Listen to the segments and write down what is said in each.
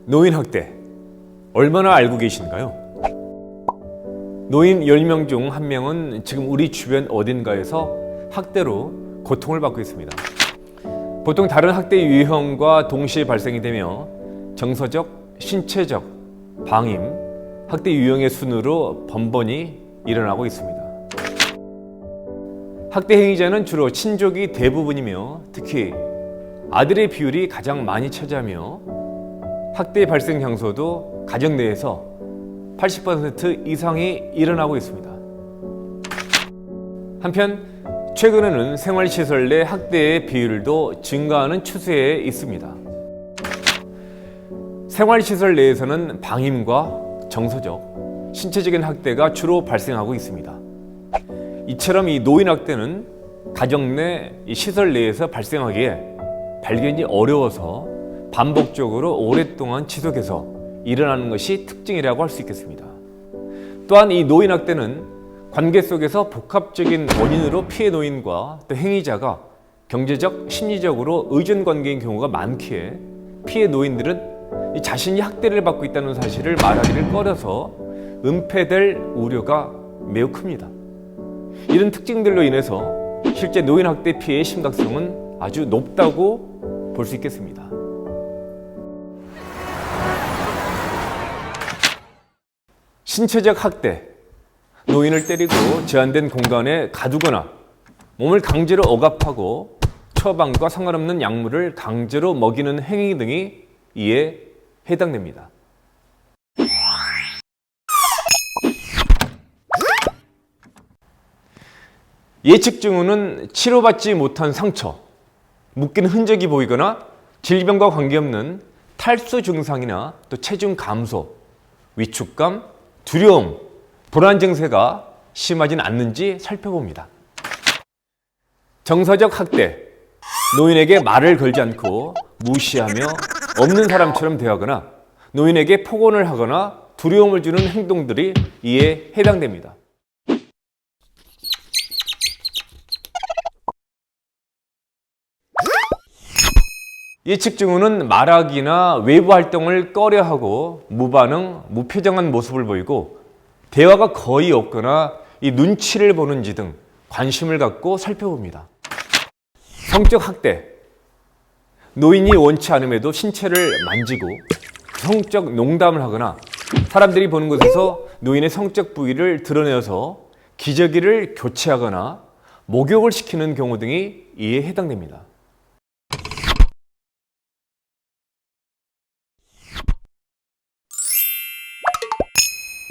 노인 학대 얼마나 알고 계신가요? 노인 10명 중 1명은 지금 우리 주변 어딘가에서 학대로 고통을 받고 있습니다. 보통 다른 학대 유형과 동시에 발생이 되며 정서적, 신체적, 방임, 학대 유형의 순으로 번번이 일어나고 있습니다. 학대 행위자는 주로 친족이 대부분이며 특히 아들의 비율이 가장 많이 차지하며 학대 발생 장소도 가정 내에서 80% 이상이 일어나고 있습니다. 한편 최근에는 생활시설 내 학대의 비율도 증가하는 추세에 있습니다. 생활시설 내에서는 방임과 정서적, 신체적인 학대가 주로 발생하고 있습니다. 이처럼 이 노인 학대는 가정 내 시설 내에서 발생하기에 발견이 어려워서 반복적으로 오랫동안 지속해서 일어나는 것이 특징이라고 할 수 있겠습니다. 또한 이 노인 학대는 관계 속에서 복합적인 원인으로 피해 노인과 또 행위자가 경제적, 심리적으로 의존 관계인 경우가 많기에 피해 노인들은 자신이 학대를 받고 있다는 사실을 말하기를 꺼려서 은폐될 우려가 매우 큽니다. 이런 특징들로 인해서 실제 노인 학대 피해의 심각성은 아주 높다고 볼 수 있겠습니다. 신체적 학대, 노인을 때리고 제한된 공간에 가두거나 몸을 강제로 억압하고 처방과 상관없는 약물을 강제로 먹이는 행위 등이 이에 해당됩니다. 예측 징후는 치료받지 못한 상처, 묶인 흔적이 보이거나 질병과 관계없는 탈수 증상이나 또 체중 감소, 위축감, 두려움, 불안 증세가 심하진 않는지 살펴봅니다. 정서적 학대, 노인에게 말을 걸지 않고 무시하며 없는 사람처럼 대하거나 노인에게 폭언을 하거나 두려움을 주는 행동들이 이에 해당됩니다. 예측 징후는 말하기나 외부 활동을 꺼려하고 무반응, 무표정한 모습을 보이고 대화가 거의 없거나 이 눈치를 보는지 등 관심을 갖고 살펴봅니다. 성적 학대, 노인이 원치 않음에도 신체를 만지고 성적 농담을 하거나 사람들이 보는 곳에서 노인의 성적 부위를 드러내어서 기저귀를 교체하거나 목욕을 시키는 경우 등이 이에 해당됩니다.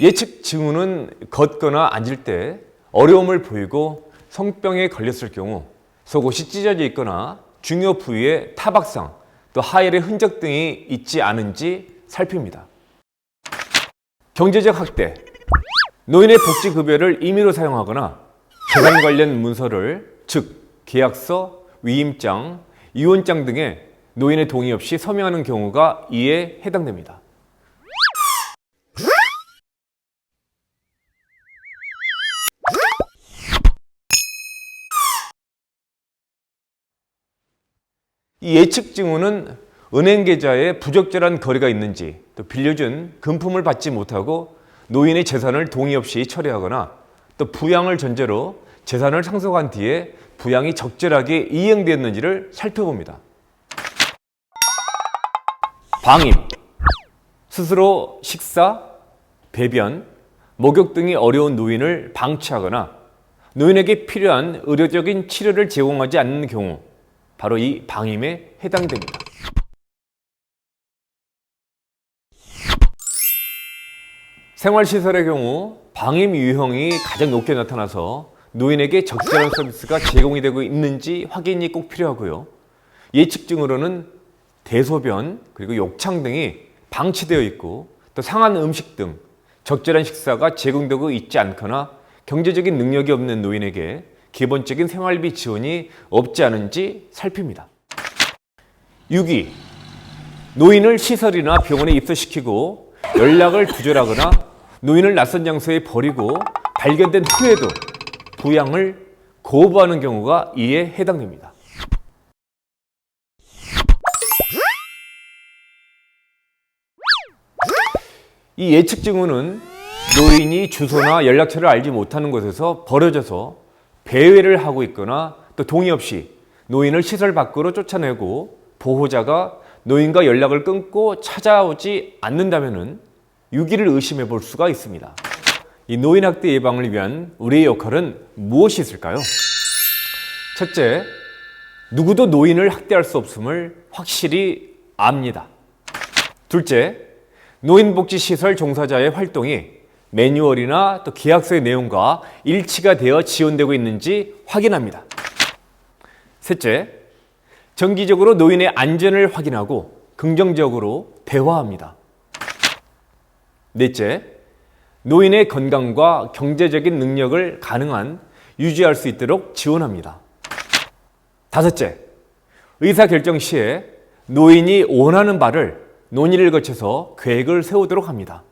예측 징후는 걷거나 앉을 때 어려움을 보이고 성병에 걸렸을 경우 속옷이 찢어져 있거나 중요 부위에 타박상, 또 하열의 흔적 등이 있지 않은지 살핍니다. 경제적 학대, 노인의 복지급여를 임의로 사용하거나 재산 관련 문서를 즉 계약서, 위임장, 이혼장 등에 노인의 동의 없이 서명하는 경우가 이에 해당됩니다. 이 예측 징후는 은행 계좌에 부적절한 거래가 있는지, 또 빌려준 금품을 받지 못하고 노인의 재산을 동의 없이 처리하거나 또 부양을 전제로 재산을 상속한 뒤에 부양이 적절하게 이행되었는지를 살펴봅니다. 방임, 스스로 식사, 배변, 목욕 등이 어려운 노인을 방치하거나 노인에게 필요한 의료적인 치료를 제공하지 않는 경우 바로 이 방임에 해당됩니다. 생활시설의 경우 방임 유형이 가장 높게 나타나서 노인에게 적절한 서비스가 제공이 되고 있는지 확인이 꼭 필요하고요. 예측증으로는 대소변 그리고 욕창 등이 방치되어 있고 또 상한 음식 등 적절한 식사가 제공되고 있지 않거나 경제적인 능력이 없는 노인에게 기본적인 생활비 지원이 없지 않은지 살핍니다. 6위, 노인을 시설이나 병원에 입소시키고 연락을 두절하거나 노인을 낯선 장소에 버리고 발견된 후에도 부양을 거부하는 경우가 이에 해당됩니다. 이 예측 징후는 노인이 주소나 연락처를 알지 못하는 곳에서 버려져서 배회를 하고 있거나 또 동의 없이 노인을 시설 밖으로 쫓아내고 보호자가 노인과 연락을 끊고 찾아오지 않는다면 유기를 의심해 볼 수가 있습니다. 이 노인학대 예방을 위한 우리의 역할은 무엇이 있을까요? 첫째, 누구도 노인을 학대할 수 없음을 확실히 압니다. 둘째, 노인복지시설 종사자의 활동이 매뉴얼이나 또 계약서의 내용과 일치가 되어 지원되고 있는지 확인합니다. 셋째, 정기적으로 노인의 안전을 확인하고 긍정적으로 대화합니다. 넷째, 노인의 건강과 경제적인 능력을 가능한 유지할 수 있도록 지원합니다. 다섯째, 의사결정 시에 노인이 원하는 바를 논의를 거쳐서 계획을 세우도록 합니다.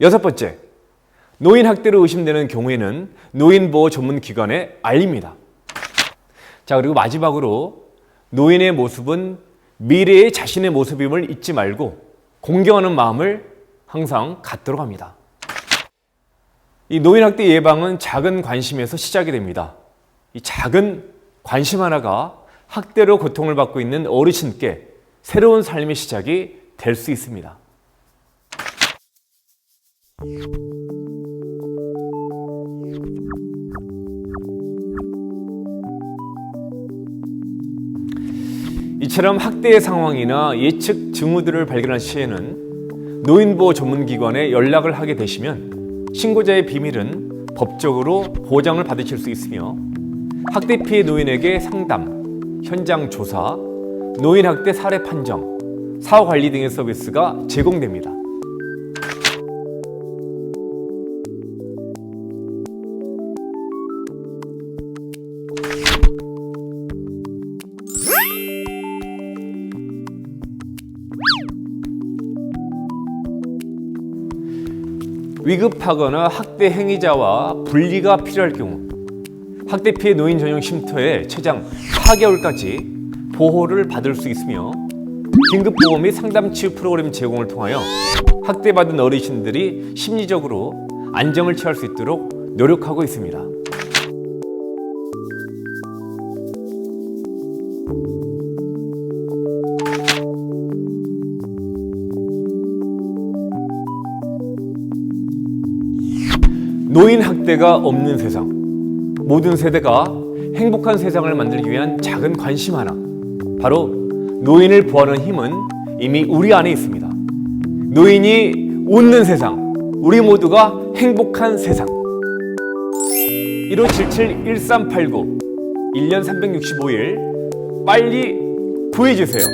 여섯 번째, 노인 학대로 의심되는 경우에는 노인보호 전문기관에 알립니다. 자, 그리고 마지막으로 노인의 모습은 미래의 자신의 모습임을 잊지 말고 공경하는 마음을 항상 갖도록 합니다. 이 노인학대 예방은 작은 관심에서 시작이 됩니다. 이 작은 관심 하나가 학대로 고통을 받고 있는 어르신께 새로운 삶의 시작이 될 수 있습니다. 이처럼 학대의 상황이나 예측 징후들을 발견한 시에는 노인보호 전문기관에 연락을 하게 되시면 신고자의 비밀은 법적으로 보장을 받으실 수 있으며 학대 피해 노인에게 상담, 현장 조사, 노인학대 사례 판정, 사후 관리 등의 서비스가 제공됩니다. 위급하거나 학대 행위자와 분리가 필요할 경우 학대 피해 노인 전용 쉼터에 최장 4개월까지 보호를 받을 수 있으며 긴급보호 및 상담 치유 프로그램 제공을 통하여 학대받은 어르신들이 심리적으로 안정을 취할 수 있도록 노력하고 있습니다. 노인 학대가 없는 세상, 모든 세대가 행복한 세상을 만들기 위한 작은 관심 하나, 바로 노인을 보호하는 힘은 이미 우리 안에 있습니다. 노인이 웃는 세상, 우리 모두가 행복한 세상. 1577-1389 1년 365일 빨리 구해주세요.